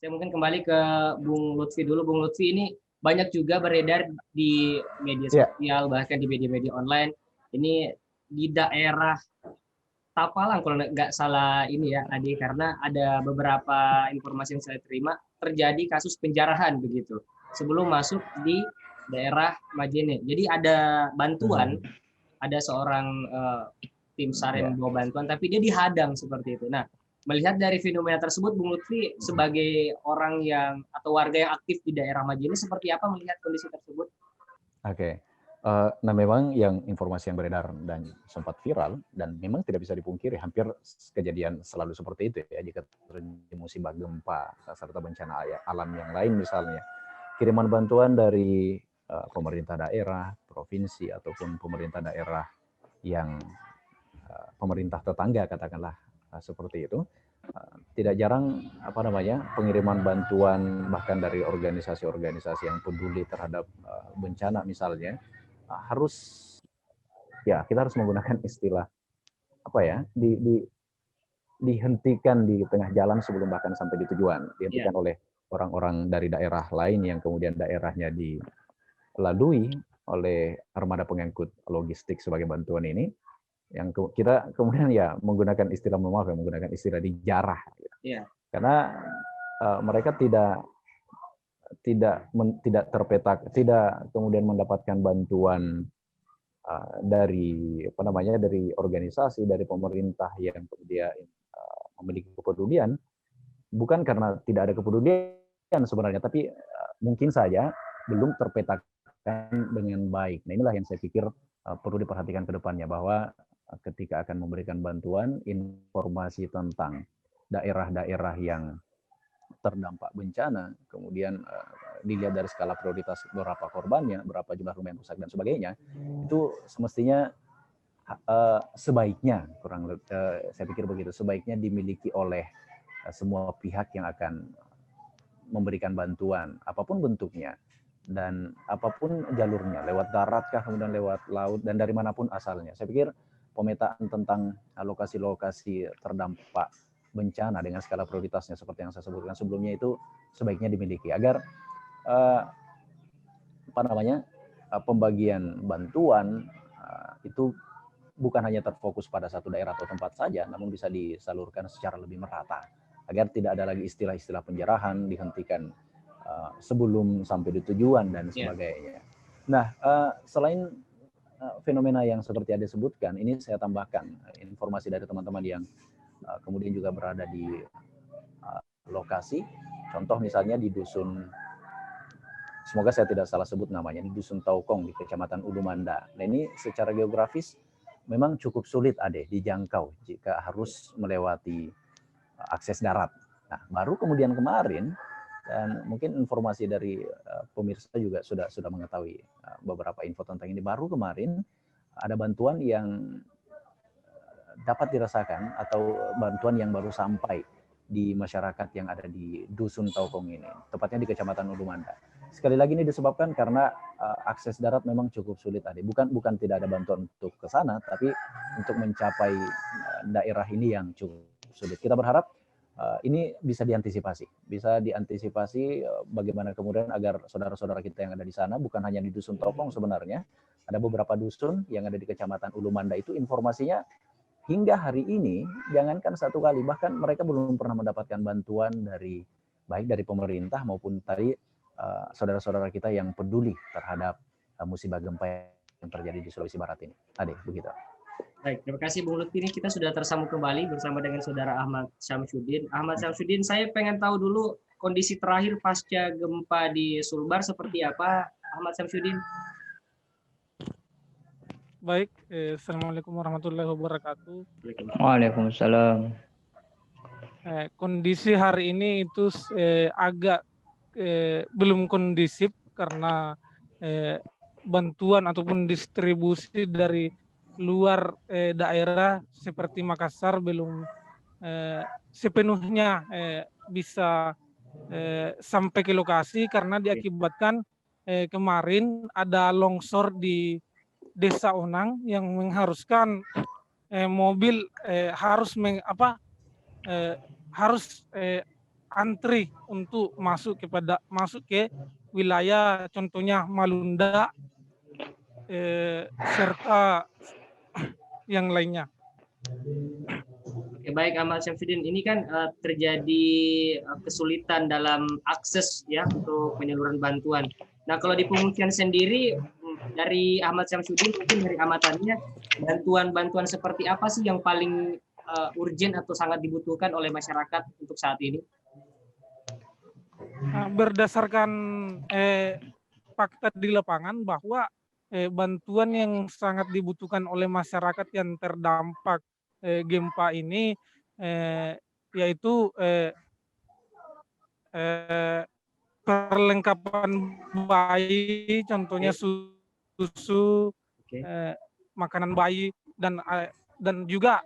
Saya mungkin kembali ke Bung Lutfi dulu. Bung Lutfi, ini banyak juga beredar di media sosial, bahkan di media-media online. Ini di daerah Tapalang kalau nggak salah ini ya, Adi, karena ada beberapa informasi yang saya terima terjadi kasus penjarahan begitu sebelum masuk di daerah Majene. Jadi ada bantuan, ada seorang tim SAR yang membawa bantuan, tapi dia dihadang seperti itu. Nah, melihat dari fenomena tersebut, Bung Lutfi sebagai orang yang atau warga yang aktif di daerah Majene, seperti apa melihat kondisi tersebut? Oke. Nah, memang yang informasi yang beredar dan sempat viral, dan memang tidak bisa dipungkiri, hampir kejadian selalu seperti itu ya, jika terjadi musibah gempa serta bencana alam yang lain misalnya. Kiriman bantuan dari pemerintah daerah, provinsi, ataupun pemerintah daerah yang pemerintah tetangga katakanlah seperti itu, tidak jarang pengiriman bantuan bahkan dari organisasi-organisasi yang peduli terhadap bencana misalnya, harus ya kita harus menggunakan istilah dihentikan di tengah jalan sebelum bahkan sampai di tujuan, dihentikan oleh orang-orang dari daerah lain yang kemudian daerahnya dilalui oleh armada pengangkut logistik sebagai bantuan ini, yang kita kemudian ya menggunakan istilah menggunakan istilah dijarah gitu. Karena mereka tidak terpetak, tidak kemudian mendapatkan bantuan dari dari organisasi, dari pemerintah yang kemudian memiliki kepedulian, bukan karena tidak ada kepedulian sebenarnya, tapi mungkin saja belum terpetakan dengan baik. Nah, inilah yang saya pikir perlu diperhatikan ke depannya, bahwa ketika akan memberikan bantuan, informasi tentang daerah-daerah yang terdampak bencana, kemudian dilihat dari skala prioritas berapa korbannya, berapa jumlah rumah yang rusak dan sebagainya, itu semestinya sebaiknya saya pikir begitu, sebaiknya dimiliki oleh semua pihak yang akan memberikan bantuan, apapun bentuknya dan apapun jalurnya, lewat darat kah, kemudian lewat laut, dan dari manapun asalnya. Saya pikir pemetaan tentang lokasi-lokasi terdampak bencana dengan skala prioritasnya seperti yang saya sebutkan sebelumnya itu sebaiknya dimiliki, agar pembagian bantuan itu bukan hanya terfokus pada satu daerah atau tempat saja, namun bisa disalurkan secara lebih merata, agar tidak ada lagi istilah-istilah penjarahan, dihentikan sebelum sampai di tujuan dan sebagainya. Nah, selain fenomena yang seperti Ade sebutkan, ini saya tambahkan informasi dari teman-teman yang kemudian juga berada di lokasi. Contoh misalnya di dusun, semoga saya tidak salah sebut namanya, di dusun Taukong di Kecamatan Ulumanda. Nah, ini secara geografis memang cukup sulit dijangkau jika harus melewati akses darat. Nah, baru kemudian kemarin, dan mungkin informasi dari pemirsa juga sudah mengetahui beberapa info tentang ini, baru kemarin ada bantuan yang dapat dirasakan, atau bantuan yang baru sampai di masyarakat yang ada di dusun Taukong ini, tepatnya di Kecamatan Ulumanda. Sekali lagi ini disebabkan karena akses darat memang cukup sulit bukan tidak ada bantuan untuk ke sana, tapi untuk mencapai daerah ini yang cukup sulit. Kita berharap ini bisa diantisipasi bagaimana kemudian agar saudara-saudara kita yang ada di sana, bukan hanya di dusun Taukong sebenarnya, ada beberapa dusun yang ada di Kecamatan Ulumanda itu informasinya hingga hari ini, jangankan satu kali, bahkan mereka belum pernah mendapatkan bantuan baik dari pemerintah maupun tadi saudara-saudara kita yang peduli terhadap musibah gempa yang terjadi di Sulawesi Barat ini. Ade, begitu. Baik, terima kasih Bung Lutfi. Ini kita sudah tersambung kembali bersama dengan Saudara Ahmad Syamsuddin. Ahmad Syamsuddin, saya pengen tahu dulu kondisi terakhir pasca gempa di Sulbar seperti apa, Ahmad Syamsuddin? Baik, Assalamualaikum warahmatullahi wabarakatuh. Waalaikumsalam. Kondisi hari ini itu agak belum kondisif karena bantuan ataupun distribusi dari luar daerah seperti Makassar belum sepenuhnya bisa sampai ke lokasi, karena diakibatkan kemarin ada longsor di Desa Onang yang mengharuskan mobil harus antri untuk masuk ke wilayah contohnya Malunda serta yang lainnya. Oke, baik Ahmad Syamsuddin, ini kan terjadi kesulitan dalam akses ya untuk penyaluran bantuan. Nah, kalau di pengungsian sendiri dari Ahmad Syamsuddin, mungkin dari amatannya, bantuan-bantuan seperti apa sih yang paling urgent atau sangat dibutuhkan oleh masyarakat untuk saat ini? Berdasarkan fakta di lapangan bahwa bantuan yang sangat dibutuhkan oleh masyarakat yang terdampak gempa ini yaitu perlengkapan bayi, contohnya susu, makanan bayi, dan juga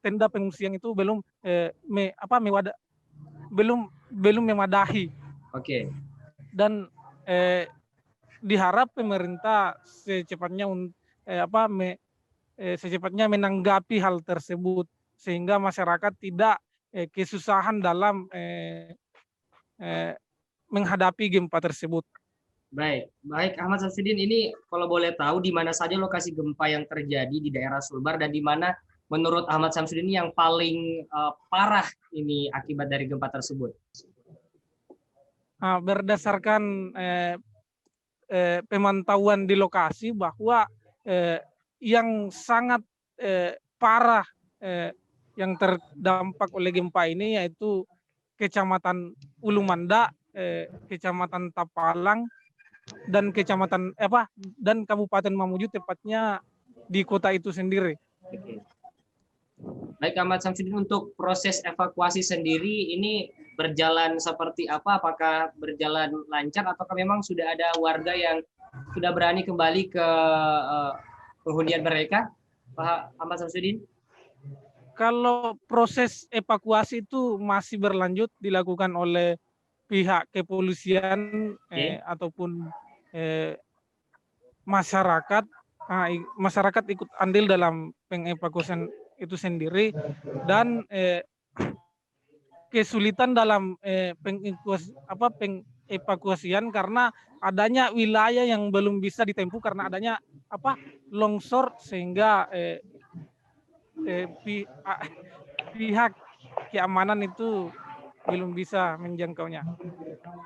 tenda pengungsian itu belum memadahi. Oke. Dan diharap pemerintah secepatnya menanggapi hal tersebut sehingga masyarakat tidak kesusahan dalam menghadapi gempa tersebut. Baik Ahmad Syamsuddin, ini kalau boleh tahu di mana saja lokasi gempa yang terjadi di daerah Sulbar dan di mana menurut Ahmad Syamsuddin yang paling parah ini akibat dari gempa tersebut? Berdasarkan pemantauan di lokasi bahwa yang sangat parah yang terdampak oleh gempa ini yaitu Kecamatan Ulu Manda, Kecamatan Tapalang, dan dan Kabupaten Mamuju, tepatnya di kota itu sendiri. Oke. Baik Ahmad Syamsuddin, untuk proses evakuasi sendiri ini berjalan seperti apa? Apakah berjalan lancar ataukah memang sudah ada warga yang sudah berani kembali ke penghunian mereka, Pak Ahmad Syamsuddin? Kalau proses evakuasi itu masih berlanjut dilakukan oleh pihak kepolisian ataupun masyarakat. Masyarakat ikut andil dalam pengevakuasian itu sendiri, dan kesulitan dalam pengevakuasian karena adanya wilayah yang belum bisa ditempuh karena adanya longsor sehingga pihak keamanan itu belum bisa menjangkaunya.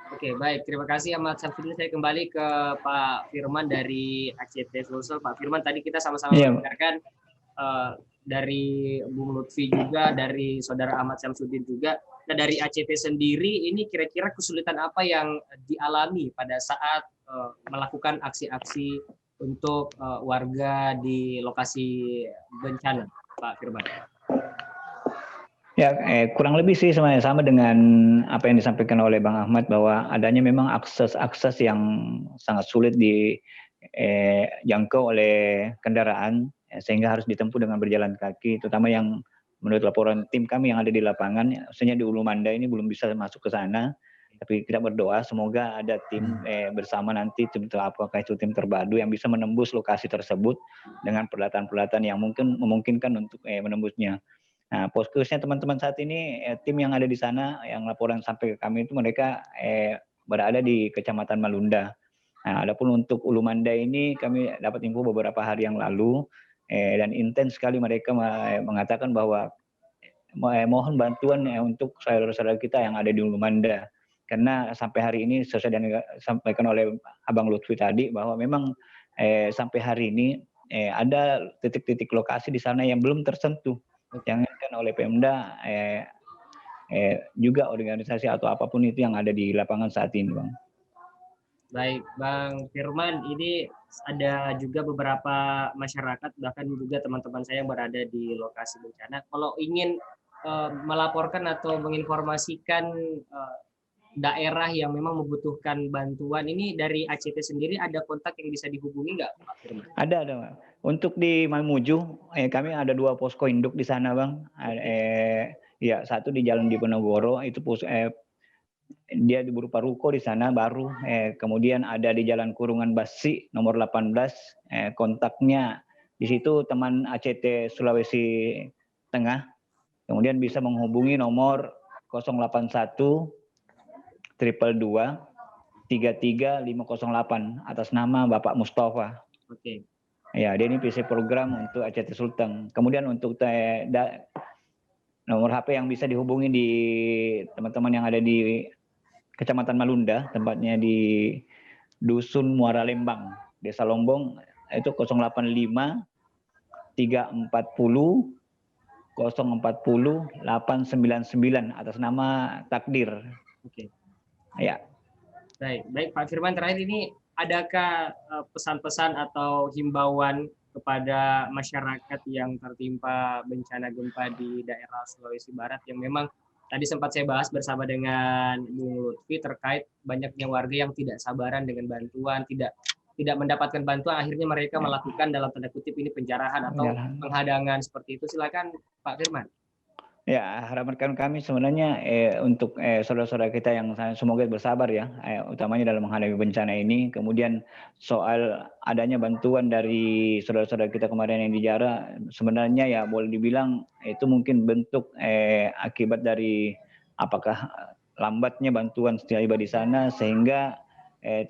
Oke, baik. Terima kasih Ahmad Syamsuddin. Saya kembali ke Pak Firman dari ACT Sulsel. Pak Firman, tadi kita sama-sama mendengarkan dari Bung Lutfi juga, dari Saudara Ahmad Syamsuddin juga. Nah, dari ACT sendiri, ini kira-kira kesulitan apa yang dialami pada saat melakukan aksi-aksi untuk warga di lokasi bencana, Pak Firman? Ya, kurang lebih sih sama dengan apa yang disampaikan oleh Bang Ahmad, bahwa adanya memang akses yang sangat sulit dijangkau oleh kendaraan, sehingga harus ditempuh dengan berjalan kaki, terutama yang menurut laporan tim kami yang ada di lapangan, maksudnya di Ulu Manda ini belum bisa masuk ke sana. Tapi kita berdoa semoga ada tim bersama nanti, apakah itu tim terpadu yang bisa menembus lokasi tersebut dengan peralatan-peralatan yang memungkinkan untuk menembusnya. Nah, fokusnya teman-teman saat ini, tim yang ada di sana, yang laporan sampai ke kami itu mereka berada di Kecamatan Malunda. Nah, adapun untuk Ulu Manda ini kami dapat info beberapa hari yang lalu, dan intens sekali mereka mengatakan bahwa mohon bantuan untuk saudara-saudara kita yang ada di Ulu Manda. Karena sampai hari ini sesuai yang disampaikan oleh Abang Lutfi tadi, bahwa memang sampai hari ini ada titik-titik lokasi di sana yang belum tersentuh, yang dilakukan oleh Pemda, juga organisasi atau apapun itu yang ada di lapangan saat ini, Bang. Baik, Bang Firman, ini ada juga beberapa masyarakat, bahkan juga teman-teman saya yang berada di lokasi bencana, kalau ingin melaporkan atau menginformasikan daerah yang memang membutuhkan bantuan, ini dari ACT sendiri ada kontak yang bisa dihubungi nggak, Pak Firman? Ada. Untuk di Mamuju, kami ada 2 posko induk di sana, Bang. Ya, satu di Jalan Diponegoro, itu dia berupa ruko di sana baru. Kemudian ada di Jalan Kurungan Basi nomor 18, kontaknya di situ teman ACT Sulawesi Tengah. Kemudian bisa menghubungi nomor 081 222 33508 atas nama Bapak Mustafa. Oke. Ya, dia ini PC program untuk ACT Sulteng. Kemudian untuk nomor HP yang bisa dihubungi di teman-teman yang ada di Kecamatan Malunda, tempatnya di Dusun Muara Lembang, Desa Lombong, itu 085 340 040 899 atas nama Takdir. Oke. Ya. Baik Pak Firman, terakhir ini adakah pesan-pesan atau himbauan kepada masyarakat yang tertimpa bencana gempa di daerah Sulawesi Barat yang memang tadi sempat saya bahas bersama dengan Bung Lutfi terkait banyaknya warga yang tidak sabaran dengan bantuan, tidak mendapatkan bantuan, akhirnya mereka melakukan dalam tanda kutip ini penjarahan atau penghadangan seperti itu. Silakan Pak Firman. Ya, harapan kami sebenarnya untuk saudara-saudara kita yang semoga bersabar ya, utamanya dalam menghadapi bencana ini. Kemudian soal adanya bantuan dari saudara-saudara kita kemarin yang dijara, sebenarnya ya boleh dibilang itu mungkin bentuk akibat dari apakah lambatnya bantuan tiba di sana sehingga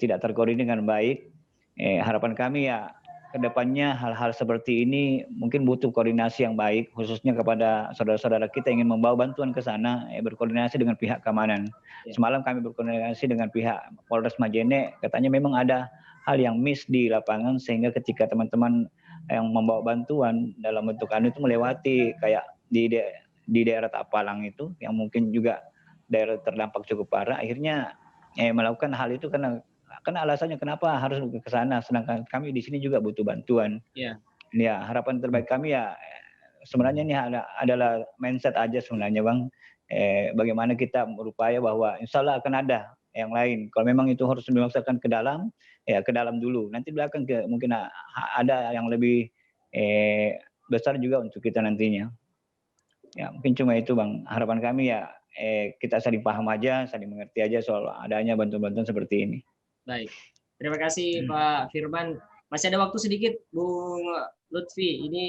tidak terkoordinir dengan baik. Harapan kami ya kedepannya hal-hal seperti ini mungkin butuh koordinasi yang baik, khususnya kepada saudara-saudara kita yang ingin membawa bantuan ke sana, berkoordinasi dengan pihak keamanan. Semalam kami berkoordinasi dengan pihak Polres Majene, katanya memang ada hal yang miss di lapangan sehingga ketika teman-teman yang membawa bantuan dalam bentuk itu melewati kayak di daerah Tapalang itu, yang mungkin juga daerah terdampak cukup parah, akhirnya melakukan hal itu karena alasannya kenapa harus ke sana, sedangkan kami di sini juga butuh bantuan. Ya, harapan terbaik kami ya sebenarnya ini adalah mindset aja sebenarnya Bang. Bagaimana kita berupaya bahwa insya Allah akan ada yang lain. Kalau memang itu harus dimasukkan ke dalam, ya ke dalam dulu. Nanti belakang mungkin ada yang lebih besar juga untuk kita nantinya. Ya mungkin cuma itu Bang. Harapan kami ya kita saling paham aja, saling mengerti aja soal adanya bantuan-bantuan seperti ini. Baik, terima kasih Pak Firman. Masih ada waktu sedikit, Bung Lutfi. Ini